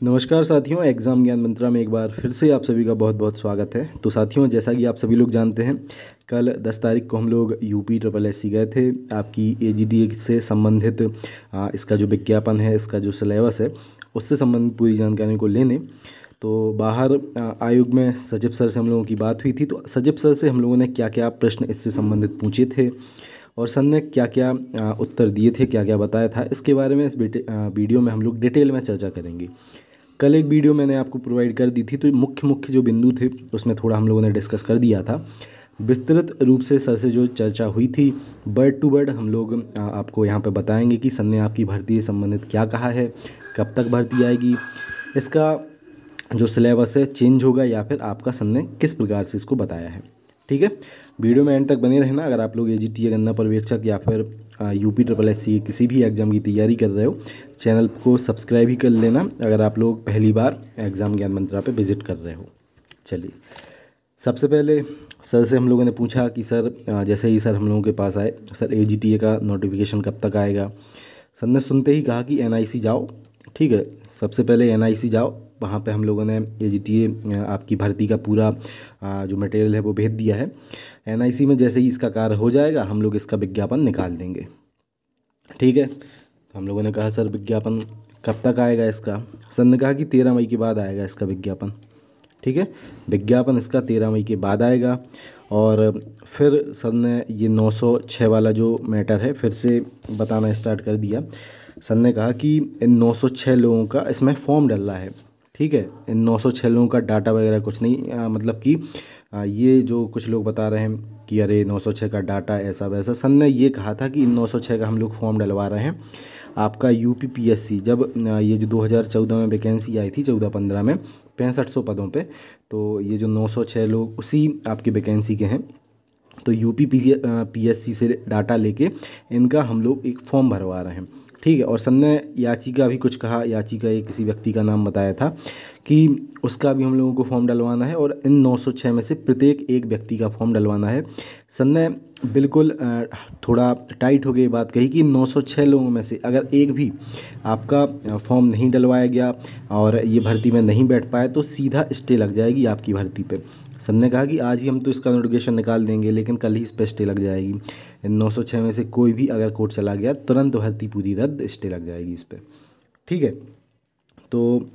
नमस्कार साथियों, एग्ज़ाम ज्ञान मंत्रा में एक बार फिर से आप सभी का बहुत बहुत स्वागत है। तो साथियों, जैसा कि आप सभी लोग जानते हैं, कल 10 तारीख को हम लोग यूपी ट्रिपल एस सी गए थे आपकी एजीडी से संबंधित इसका जो विज्ञापन है, इसका जो सिलेबस है, उससे संबंधित पूरी जानकारी को लेने। तो बाहर आयोग में सचिव सर से हम लोगों की बात हुई थी। तो सचिव सर से हम लोगों ने क्या क्या प्रश्न इससे संबंधित पूछे थे और सर ने क्या क्या उत्तर दिए थे, क्या क्या बताया था, इसके बारे में इस वीडियो में हम लोग डिटेल में चर्चा करेंगे। कल एक वीडियो मैंने आपको प्रोवाइड कर दी थी, तो मुख्य मुख्य जो बिंदु थे उसमें थोड़ा हम लोगों ने डिस्कस कर दिया था। विस्तृत रूप से सर से जो चर्चा हुई थी, वर्ड टू वर्ड हम लोग आपको यहाँ पे बताएंगे कि सर ने आपकी भर्ती से संबंधित क्या कहा है, कब तक भर्ती आएगी, इसका जो सिलेबस है चेंज होगा या फिर आपका सर ने किस प्रकार से इसको बताया है। ठीक है, वीडियो में एंड तक बने रहना। अगर आप लोग एजीटी गन्ना पर्यवेक्षक या फिर यूपी ट्रिपल एस सी किसी भी एग्ज़ाम की तैयारी कर रहे हो, चैनल को सब्सक्राइब ही कर लेना अगर आप लोग पहली बार एग्ज़ाम ज्ञान मंत्रा पे विजिट कर रहे हो। चलिए, सबसे पहले सर से हम लोगों ने पूछा कि सर जैसे ही सर हम लोगों के पास आए, सर एजीटीए का नोटिफिकेशन कब तक आएगा। सर ने सुनते ही कहा कि एनआईसी जाओ। ठीक है, सबसे पहले एनआईसी जाओ, वहाँ पे हम लोगों ने एजीटीए आपकी भर्ती का पूरा जो मटेरियल है वो भेज दिया है। एनआईसी में जैसे ही इसका कार्य हो जाएगा, हम लोग इसका विज्ञापन निकाल देंगे। ठीक है, तो हम लोगों ने कहा सर विज्ञापन कब तक आएगा इसका। सर ने कहा कि 13 मई के बाद आएगा इसका विज्ञापन। ठीक है, विज्ञापन इसका 13 मई के बाद आएगा। और फिर सर ने ये 906 वाला जो मैटर है फिर से बताना स्टार्ट कर दिया। सर ने कहा कि इन 906 लोगों का इसमें फॉर्म डल रहा है। ठीक है, इन 906 लोगों का डाटा वगैरह कुछ नहीं, मतलब कि ये जो कुछ लोग बता रहे हैं कि अरे 906 का डाटा ऐसा वैसा, सर ने ये कहा था कि इन 906 का हम लोग फॉर्म डलवा रहे हैं। आपका यूपी पीएससी जब ये जो 2014 में वैकेंसी आई थी 14-15 में 6500 पदों पे, तो ये जो 906 लोग उसी आपकी वैकेंसी के हैं। तो यूपी पीएससी से डाटा लेके इनका हम लोग एक फॉर्म भरवा रहे हैं। ठीक है, और सर ने याचिका भी कुछ कहा, याचिका एक किसी व्यक्ति का नाम बताया था कि उसका भी हम लोगों को फॉर्म डलवाना है और इन 906 में से प्रत्येक एक व्यक्ति का फॉर्म डलवाना है। सर ने बिल्कुल थोड़ा टाइट हो गई बात कही कि 906 लोगों में से अगर एक भी आपका फॉर्म नहीं डलवाया गया और ये भर्ती में नहीं बैठ पाए तो सीधा स्टे लग जाएगी आपकी भर्ती पे। सर ने कहा कि आज ही हम तो इसका नोटिफिकेशन निकाल देंगे, लेकिन कल ही इस पर स्टे लग जाएगी। इन 906 में से कोई भी अगर कोर्ट चला गया तुरंत भर्ती पूरी रद्द, स्टे लग जाएगी इस पर। ठीक है, तो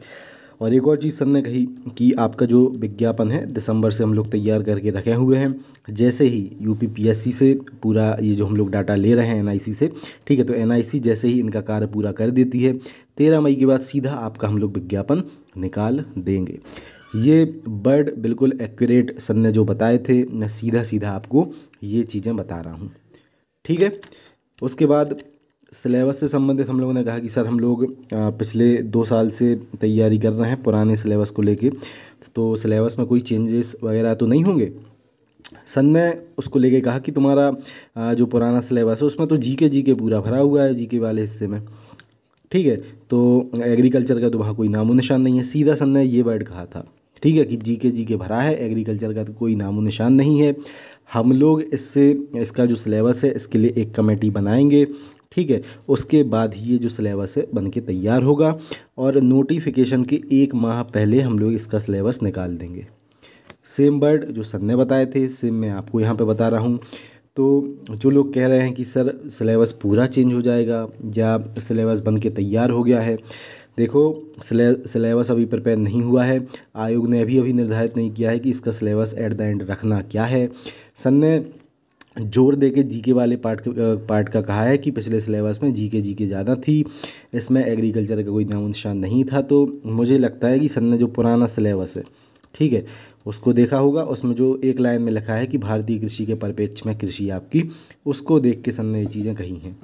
और एक और चीज़ सर ने कही कि आपका जो विज्ञापन है दिसंबर से हम लोग तैयार करके रखे हुए हैं। जैसे ही यूपी पीएससी से पूरा ये जो हम लोग डाटा ले रहे हैं एनआईसी से, ठीक है, तो एनआईसी जैसे ही इनका कार्य पूरा कर देती है 13 मई के बाद सीधा आपका हम लोग विज्ञापन निकाल देंगे। ये वर्ड बिल्कुल एक्यूरेट सर ने जो बताए थे, मैं सीधा सीधा आपको ये चीज़ें बता रहा हूँ। ठीक है, उसके बाद सिलेबस से संबंधित हम लोगों ने कहा कि सर हम लोग पिछले 2 साल से तैयारी कर रहे हैं पुराने सिलेबस को लेके, तो सिलेबस में कोई चेंजेस वगैरह तो नहीं होंगे। सर ने उसको लेके कहा कि तुम्हारा जो पुराना सिलेबस है उसमें तो जीके पूरा भरा हुआ है, जीके वाले हिस्से में। ठीक है, तो एग्रीकल्चर का तो वहाँ कोई नामो निशान नहीं है। सीधा सर ने ये वर्ड कहा था, ठीक है, कि जीके भरा है, एग्रीकल्चर का तो कोई नामो निशान नहीं है। हम लोग इससे इसका जो सिलेबस है इसके लिए एक कमेटी बनाएंगे। ठीक है, उसके बाद ही ये जो सिलेबस है बन के तैयार होगा और नोटिफिकेशन के 1 माह पहले हम लोग इसका सिलेबस निकाल देंगे। सेम वर्ड जो सर ने बताए थे सेम मैं आपको यहाँ पे बता रहा हूँ। तो जो लोग कह रहे हैं कि सर सिलेबस पूरा चेंज हो जाएगा या सिलेबस बन के तैयार हो गया है, देखो सिलेबस अभी प्रिपेयर नहीं हुआ है। आयोग ने अभी अभी निर्धारित नहीं किया है कि इसका सिलेबस एट द एंड रखना क्या है। सर ने जोर दे के जीके वाले पार्ट का कहा है कि पिछले सिलेबस में जीके ज़्यादा थी, इसमें एग्रीकल्चर का कोई नामो निशान नहीं था। तो मुझे लगता है कि सर ने जो पुराना सिलेबस है, ठीक है, उसको देखा होगा। उसमें जो एक लाइन में लिखा है कि भारतीय कृषि के परिप्रेक्ष्य में कृषि आपकी, उसको देख के सर ने ये चीज़ें कही हैं।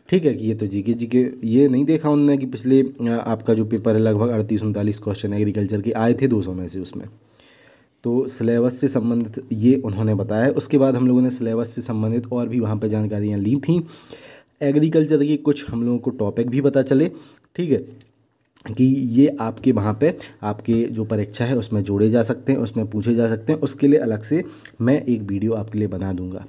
ठीक है, कि ये तो जीके ये नहीं देखा उन्होंने कि पिछले आपका जो पेपर है लगभग 38-39 क्वेश्चन एग्रीकल्चर के आए थे 200 में से उसमें। तो सिलेबस से संबंधित ये उन्होंने बताया है। उसके बाद हम लोगों ने सिलेबस से संबंधित और भी वहाँ पर जानकारियाँ ली थी। एग्रीकल्चर के कुछ हम लोगों को टॉपिक भी पता चले, ठीक है, कि ये आपके वहाँ पे आपके जो परीक्षा है उसमें जोड़े जा सकते हैं, उसमें पूछे जा सकते हैं। उसके लिए अलग से मैं एक वीडियो आपके लिए बना दूंगा।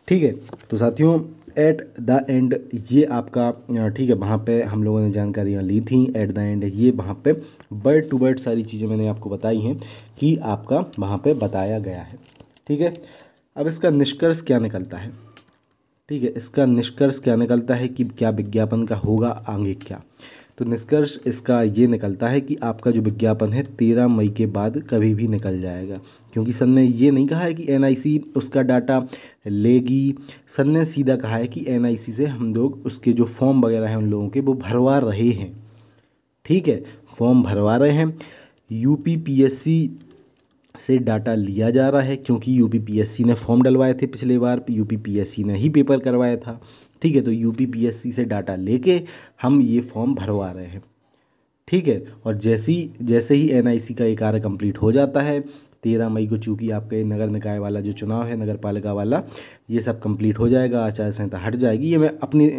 ठीक है, तो साथियों एट द एंड ये आपका ठीक है, वहाँ पे हम लोगों ने जानकारियाँ ली थी। एट द एंड ये वहाँ पे वर्ड टू वर्ड सारी चीज़ें मैंने आपको बताई हैं कि आपका वहाँ पे बताया गया है। ठीक है, अब इसका निष्कर्ष क्या निकलता है? ठीक है, इसका निष्कर्ष क्या निकलता है कि क्या विज्ञापन का होगा आगे क्या? तो निष्कर्ष इसका ये निकलता है कि आपका जो विज्ञापन है 13 मई के बाद कभी भी निकल जाएगा, क्योंकि सर ने ये नहीं कहा है कि एनआईसी उसका डाटा लेगी। सर ने सीधा कहा है कि एनआईसी से हम लोग उसके जो फॉर्म वगैरह हैं उन लोगों के वो भरवा रहे हैं। ठीक है, फॉर्म भरवा रहे हैं। यूपीपीएससी से डाटा लिया जा रहा है, क्योंकि यूपीपीएससी ने फॉर्म डलवाए थे पिछले बार, यूपीपीएससी ने ही पेपर करवाया था। ठीक है, तो यूपीपीएससी से डाटा लेके हम ये फॉर्म भरवा रहे हैं। ठीक है, और जैसे ही एनआईसी का ये कार्य कंप्लीट हो जाता है 13 मई को, चूँकि आपका ये नगर निकाय वाला जो चुनाव है, नगर पालिका वाला, ये सब कंप्लीट हो जाएगा, आचार संहिता हट जाएगी। ये मैं अपनी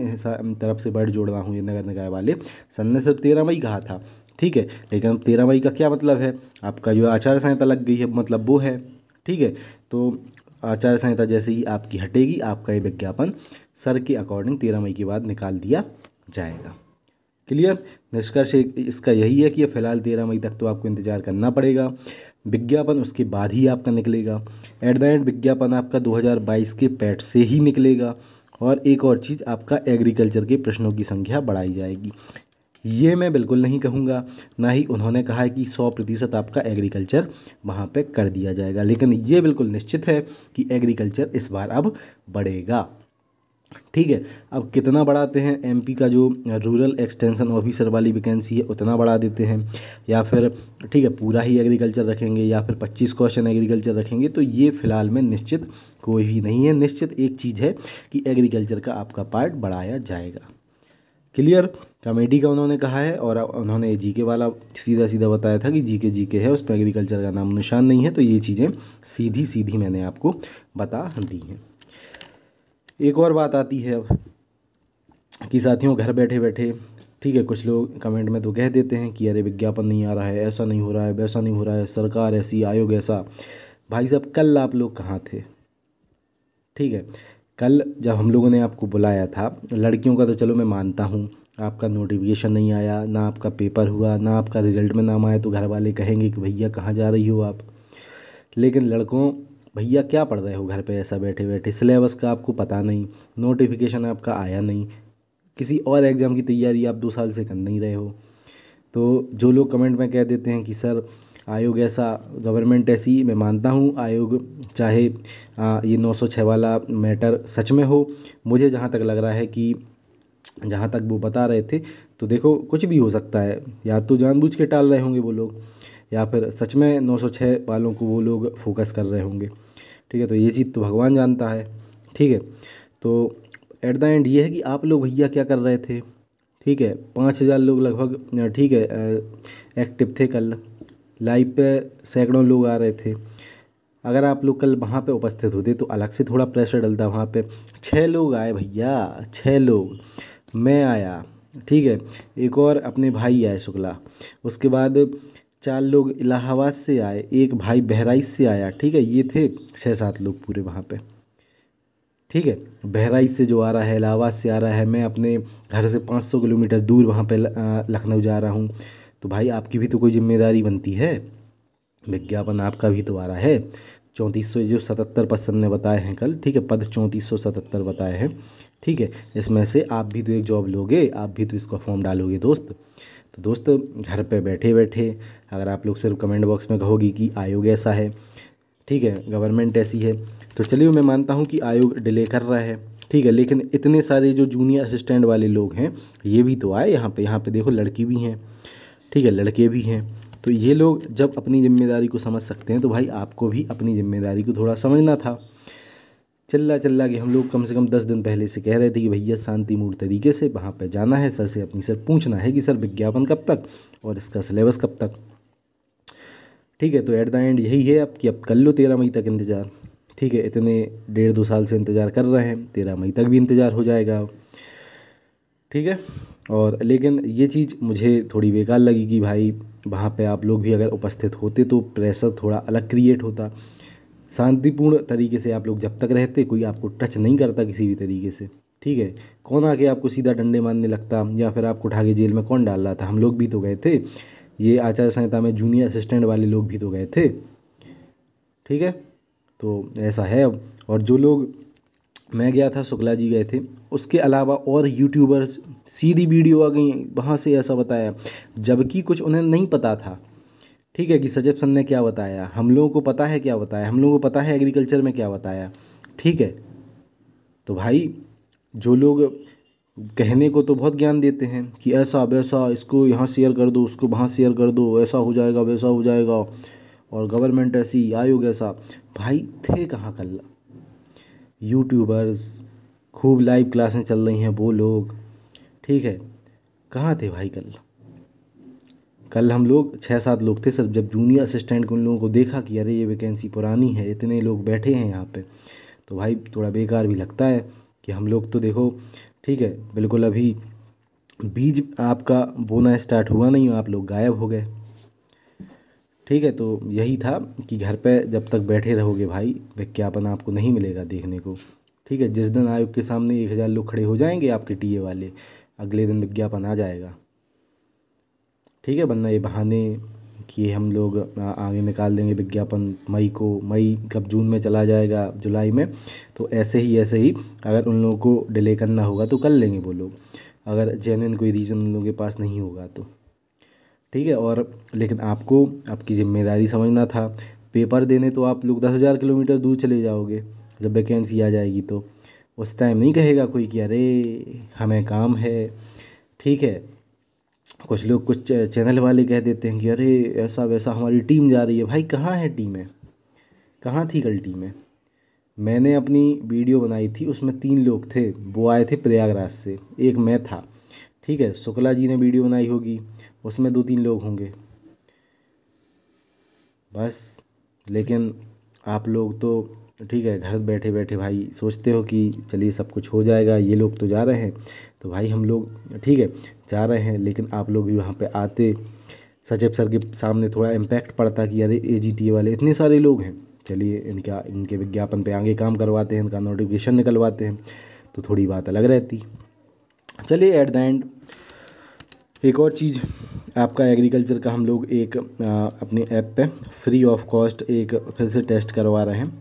तरफ से वर्ड जोड़ रहा हूँ, ये नगर निकाय वाले सन ने सिर्फ 13 मई कहा था। ठीक है, लेकिन अब 13 मई का क्या मतलब है? आपका जो आचार संहिता लग गई है, मतलब वो है। ठीक है, तो आचार संहिता जैसे ही आपकी हटेगी, आपका ये विज्ञापन सर के अकॉर्डिंग 13 मई के बाद निकाल दिया जाएगा। क्लियर? निष्कर्ष इसका यही है कि फिलहाल 13 मई तक तो आपको इंतज़ार करना पड़ेगा। विज्ञापन उसके बाद ही आपका निकलेगा। एट द एंड विज्ञापन आपका 2022 के पैट से ही निकलेगा। और एक और चीज़, आपका एग्रीकल्चर के प्रश्नों की संख्या बढ़ाई जाएगी। ये मैं बिल्कुल नहीं कहूँगा, ना ही उन्होंने कहा है कि 100% आपका एग्रीकल्चर वहाँ पे कर दिया जाएगा, लेकिन ये बिल्कुल निश्चित है कि एग्रीकल्चर इस बार अब बढ़ेगा। ठीक है, अब कितना बढ़ाते हैं? एमपी का जो रूरल एक्सटेंशन ऑफिसर वाली वैकेंसी है उतना बढ़ा देते हैं, या फिर ठीक है पूरा ही एग्रीकल्चर रखेंगे, या फिर 25 क्वेश्चन एग्रीकल्चर रखेंगे, तो ये फिलहाल में निश्चित कोई भी नहीं है। निश्चित एक चीज़ है कि एग्रीकल्चर का आपका पार्ट बढ़ाया जाएगा। क्लियर? कॉमेडी का उन्होंने कहा है, और उन्होंने जीके वाला सीधा सीधा बताया था कि जीके है, उस पर एग्रीकल्चर का नाम निशान नहीं है। तो ये चीज़ें सीधी सीधी मैंने आपको बता दी हैं। एक और बात आती है अब कि साथियों, घर बैठे बैठे ठीक है, कुछ लोग कमेंट में तो कह देते हैं कि अरे विज्ञापन नहीं आ रहा है, ऐसा नहीं हो रहा है, वैसा नहीं हो रहा है, सरकार ऐसी, आयोग ऐसा। भाई साहब, कल आप लोग कहाँ थे? ठीक है, कल जब हम लोगों ने आपको बुलाया था, लड़कियों का तो चलो मैं मानता हूँ, आपका नोटिफिकेशन नहीं आया, ना आपका पेपर हुआ, ना आपका रिजल्ट में नाम आया, तो घर वाले कहेंगे कि भैया कहाँ जा रही हो आप। लेकिन लड़कों, भैया क्या पढ़ रहे हो घर पे ऐसा बैठे बैठे? सिलेबस का आपको पता नहीं, नोटिफिकेशन आपका आया नहीं, किसी और एग्ज़ाम की तैयारी आप 2 साल से कर नहीं रहे हो। तो जो लोग कमेंट में कह देते हैं कि सर आयोग ऐसा, गवर्नमेंट ऐसी, मैं मानता हूँ आयोग चाहे ये 906 वाला मैटर सच में हो, मुझे जहाँ तक लग रहा है कि जहाँ तक वो बता रहे थे, तो देखो कुछ भी हो सकता है, या तो जानबूझ के टाल रहे होंगे वो लोग, या फिर सच में 906 वालों को वो लोग फोकस कर रहे होंगे। ठीक है, तो ये चीज़ तो भगवान जानता है। ठीक है, तो एट द एंड ये है कि आप लोग भैया क्या कर रहे थे? ठीक है, 5,000 लोग लगभग ठीक है एक्टिव थे कल, लाइव पे सैकड़ों लोग आ रहे थे। अगर आप लोग कल वहाँ पे उपस्थित होते तो अलग से थोड़ा प्रेशर डलता। वहाँ पे 6 लोग आए भैया, 6 लोग, मैं आया, ठीक है, एक और अपने भाई आए शुक्ला, उसके बाद 4 लोग इलाहाबाद से आए, एक भाई बहराइच से आया। ठीक है, ये थे 6-7 लोग पूरे वहाँ पे। ठीक है, बहराइच से जो आ रहा है, इलाहाबाद से आ रहा है, मैं अपने घर से 500 किलोमीटर दूर वहाँ पे लखनऊ जा रहा हूँ, तो भाई आपकी भी तो कोई जिम्मेदारी बनती है। विज्ञापन आपका भी तो आ रहा है। 3400 जो 77 पद सर ने बताए हैं कल, ठीक है, पद 3477 बताए हैं। ठीक है, इसमें से आप भी तो एक जॉब लोगे, आप भी तो इसका फॉर्म डालोगे दोस्त। तो दोस्त, घर पे बैठे बैठे अगर आप लोग सिर्फ कमेंट बॉक्स में कहोगे कि आयोग ऐसा है, ठीक है, गवर्नमेंट ऐसी है, तो चलिए मैं मानता हूँ कि आयोग डिले कर रहा है। ठीक है, लेकिन इतने सारे जो जूनियर असिस्टेंट वाले लोग हैं, ये भी तो आए यहाँ पे देखो, लड़की भी हैं, ठीक है, लड़के भी हैं। तो ये लोग जब अपनी जिम्मेदारी को समझ सकते हैं, तो भाई आपको भी अपनी जिम्मेदारी को थोड़ा समझना था। चिल्ला चिल्ला के हम लोग कम से कम 10 दिन पहले से कह रहे थे कि भैया शांतिपूर्ण तरीके से वहाँ पे जाना है, सर से अपनी सर पूछना है कि सर विज्ञापन कब तक और इसका सिलेबस कब तक। ठीक है, तो एट द एंड यही है अब कि अब कर लो 13 मई तक इंतज़ार। ठीक है, इतने 1.5-2 साल से इंतज़ार कर रहे हैं, 13 मई तक भी इंतज़ार हो जाएगा। ठीक है, और लेकिन ये चीज़ मुझे थोड़ी बेकार लगी कि भाई वहाँ पे आप लोग भी अगर उपस्थित होते तो प्रेशर थोड़ा अलग क्रिएट होता। शांतिपूर्ण तरीके से आप लोग जब तक रहते, कोई आपको टच नहीं करता किसी भी तरीके से। ठीक है, कौन आके आपको सीधा डंडे मारने लगता या फिर आपको उठा के जेल में कौन डाल रहा था? हम लोग भी तो गए थे, ये आचार संहिता में जूनियर असिस्टेंट वाले लोग भी तो गए थे। ठीक है, तो ऐसा है अब। और जो लोग, मैं गया था, शुक्ला जी गए थे, उसके अलावा और यूट्यूबर्स सीधी वीडियो आ गई, वहाँ से ऐसा बताया, जबकि कुछ उन्हें नहीं पता था। ठीक है, कि सजब सर ने क्या बताया, हम लोगों को पता है क्या बताया, हम लोगों को पता है एग्रीकल्चर में क्या बताया। ठीक है, तो भाई जो लोग कहने को तो बहुत ज्ञान देते हैं कि ऐसा वैसा, इसको यहाँ शेयर कर दो, उसको वहाँ शेयर कर दो, ऐसा हो जाएगा वैसा हो जाएगा, और गवर्नमेंट ऐसी, आयोग ऐसा। भाई थे कहाँ कल यूट्यूबर्स? खूब लाइव क्लासें चल रही हैं वो लोग। ठीक है, कहाँ थे भाई कल? कल हम लोग 6-7 लोग थे सिर्फ। जब जूनियर असिस्टेंट को उन लोगों को देखा कि अरे ये वैकेंसी पुरानी है, इतने लोग बैठे हैं यहाँ पे, तो भाई थोड़ा बेकार भी लगता है कि हम लोग तो देखो, ठीक है, बिल्कुल अभी बीज आपका बोना स्टार्ट हुआ नहीं, आप लोग गायब हो गए। ठीक है, तो यही था कि घर पे जब तक बैठे रहोगे भाई, विज्ञापन आपको नहीं मिलेगा देखने को। ठीक है, जिस दिन आयोग के सामने 1000 लोग खड़े हो जाएंगे आपके टीए वाले, अगले दिन विज्ञापन आ जाएगा। ठीक है, वरना ये बहाने कि हम लोग आगे निकाल देंगे विज्ञापन मई को, मई कब जून में चला जाएगा, जुलाई में, तो ऐसे ही अगर उन लोगों को डिले करना होगा तो कर लेंगे वो लोग, अगर जेन्युइन कोई रीज़न उन लोगों के पास नहीं होगा तो। ठीक है, और लेकिन आपको आपकी जिम्मेदारी समझना था। पेपर देने तो आप लोग 10,000 किलोमीटर दूर चले जाओगे जब वैकेंसी आ जाएगी, तो उस टाइम नहीं कहेगा कोई कि अरे हमें काम है। ठीक है, कुछ लोग, कुछ चैनल वाले कह देते हैं कि अरे ऐसा वैसा, हमारी टीम जा रही है। भाई कहाँ है टीमें? कहाँ थी कल टीमें? मैंने अपनी वीडियो बनाई थी, उसमें 3 लोग थे, वो आए थे प्रयागराज से, एक मैं था। ठीक है, शुक्ला जी ने वीडियो बनाई होगी, उसमें 2-3 लोग होंगे बस। लेकिन आप लोग तो, ठीक है, घर बैठे बैठे भाई सोचते हो कि चलिए सब कुछ हो जाएगा, ये लोग तो जा रहे हैं, तो भाई हम लोग, ठीक है, जा रहे हैं, लेकिन आप लोग भी वहाँ पे आते, सचेब सर के सामने थोड़ा इम्पैक्ट पड़ता कि अरे एजीटीए वाले इतने सारे लोग हैं, चलिए इनके विज्ञापन पे आगे काम करवाते हैं, इनका नोटिफिकेशन निकलवाते हैं, तो थोड़ी बात अलग रहती। चलिए, एट द एंड एक और चीज़, आपका एग्रीकल्चर का हम लोग एक अपने ऐप पे फ्री ऑफ कॉस्ट एक फिर से टेस्ट करवा रहे हैं।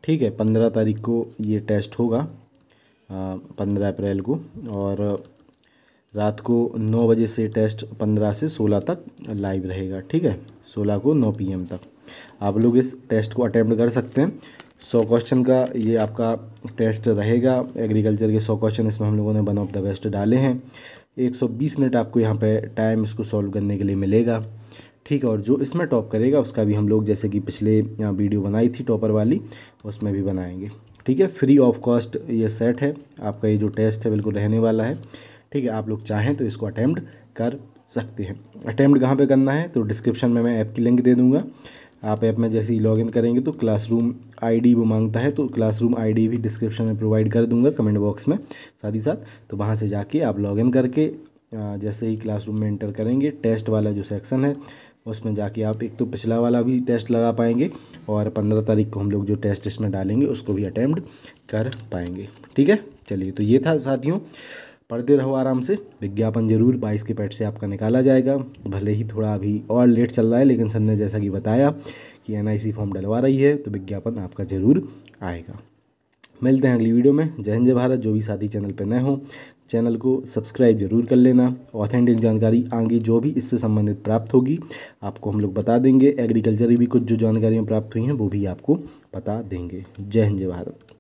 ठीक है, 15 तारीख को ये टेस्ट होगा, 15 अप्रैल को, और रात को 9 बजे से टेस्ट 15 से 16 तक लाइव रहेगा। ठीक है, 16 को 9 PM तक आप लोग इस टेस्ट को अटेम्प्ट कर सकते हैं। 100 क्वेश्चन का ये आपका टेस्ट रहेगा, एग्रीकल्चर के 100 क्वेश्चन इसमें हम लोगों ने वन ऑफ द बेस्ट डाले हैं। 120 मिनट आपको यहाँ पे टाइम इसको सॉल्व करने के लिए मिलेगा। ठीक है, और जो इसमें टॉप करेगा उसका भी हम लोग, जैसे कि पिछले यहाँ वीडियो बनाई थी टॉपर वाली, उसमें भी बनाएंगे। ठीक है, फ्री ऑफ कॉस्ट ये सेट है आपका, ये जो टेस्ट है बिल्कुल रहने वाला है। ठीक है, आप लोग चाहें तो इसको अटेम्प्ट कर सकते हैं। अटेम्प्ट कहाँ पे करना है, तो डिस्क्रिप्शन में मैं ऐप की लिंक दे दूँगा। आप ऐप में जैसे ही लॉगिन करेंगे तो क्लासरूम आईडी वो मांगता है, तो क्लासरूम आईडी भी डिस्क्रिप्शन में प्रोवाइड कर दूंगा कमेंट बॉक्स में साथ ही साथ। तो वहाँ से जाके आप लॉगिन करके जैसे ही क्लासरूम में एंटर करेंगे, टेस्ट वाला जो सेक्शन है उसमें जाके आप एक तो पिछला वाला भी टेस्ट लगा पाएंगे, और 15 तारीख को हम लोग जो टेस्ट इसमें डालेंगे उसको भी अटेम्प्ट कर पाएंगे। ठीक है, चलिए, तो ये था साथियों, पढ़ते रहो आराम से, विज्ञापन जरूर 22 के पैड से आपका निकाला जाएगा। भले ही थोड़ा अभी और लेट चल रहा है, लेकिन सर ने जैसा कि बताया कि NIC फॉर्म डलवा रही है, तो विज्ञापन आपका ज़रूर आएगा। मिलते हैं अगली वीडियो में। जय हिंद जय भारत। जो भी साथी चैनल पर नए हो, चैनल को सब्सक्राइब जरूर कर लेना। ऑथेंटिक जानकारी आगे जो भी इससे संबंधित प्राप्त होगी आपको हम लोग बता देंगे। एग्रीकल्चर भी कुछ जो जानकारियाँ प्राप्त हुई हैं वो भी आपको बता देंगे। जय हिंद जय भारत।